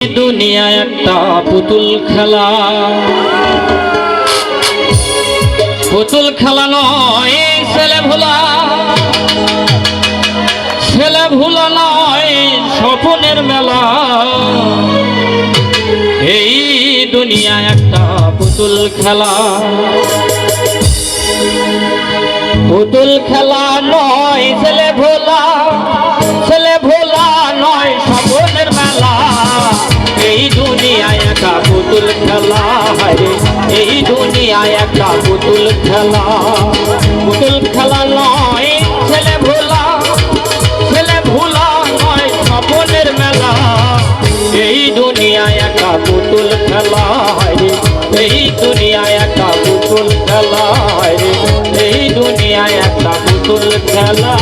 दुनिया একটা পুতুল খেলা, পুতুল খেলা নয় ছেলে ভোলা, ছেলে ভোলা নয় স্বপ্নের মেলা। এই দুনিয়া একটা পুতুল খেলা, পুতুল খেলা নয় ছেলে ভোলা, ছেলে ভোলা নয় স্বপ্নের মেলা। এই দুনিয়ায় একটা পুতুল খেলা, এই দুনিয়ায় একটা পুতুল খেলা। পুতুল খেলা নয় ছেলে ভোলা, ছেলে ভোলা নয় স্বপ্নের মেলা। এই দুনিয়ায় একটা পুতুল খেলা, এই দুনিয়ায় একটা পুতুল খেলা, এই দুনিয়ায় একটা পুতুল খেলা।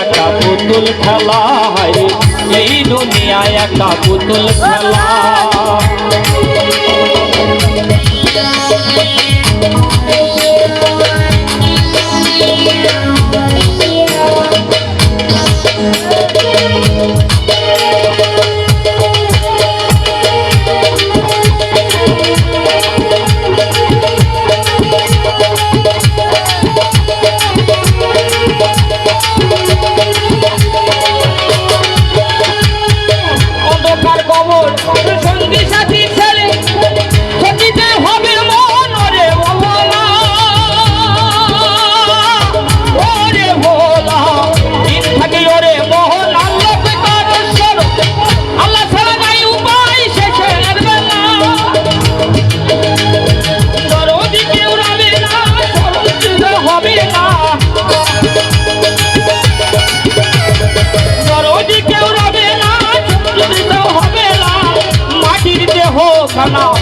একটা পুতুল খেলা, এই দুনিয়ায় একটা পুতুল খেলা।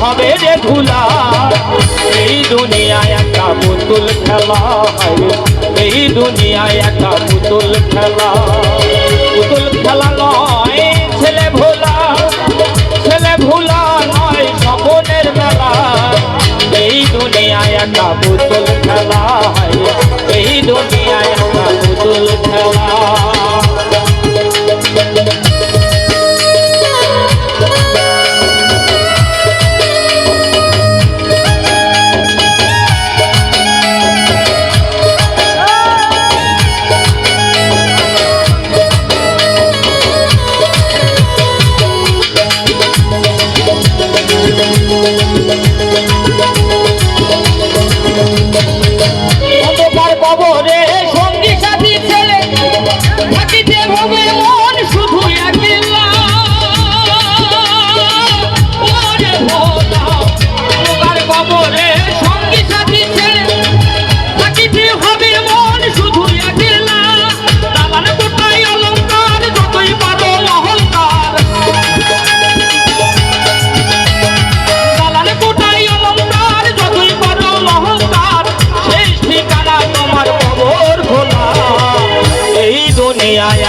হবে রে ধুলা, এই দুনিয়ায় একটা পুতুল খেলা, এই দুনিয়ায় একটা পুতুল খেলা। পুতুল খেলা নয় ছেলে ভোলা, ছেলে ভোলা নয় স্বপ্নের মেলা। এই দুনিয়ায় একটা পুতুল খেলা, এই দুনিয়ায় একটা পুতুল খেলা।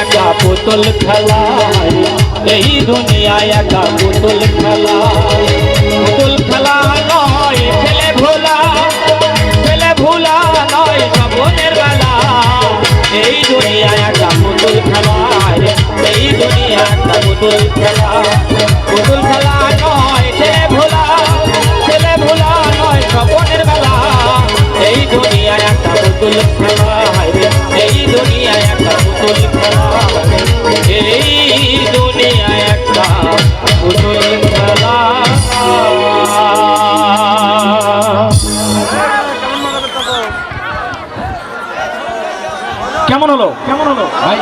একটা পুতুল খেলা, এই দুনিয়ায় একটা পুতুল খেলা। পুতুল খেলা নয় ছেলে ভোলা, ছেলে ভোলা নয় স্বপ্নের মেলা। এই দুনিয়ায় একটা পুতুল খেলা, এই দুনিয়ায় একটা পুতুল খেলা। পুতুল খেলা নয় ছেলে ভোলা, ছেলে ভোলা নয় স্বপ্নের মেলা। এই দুনিয়ায় একটা পুতুল খেলা, এই দুনিয়ায় একটা পুতুল খেলা এই দুনিয়ায় একটা পুতুল খেলা কেমন হলো ভাই?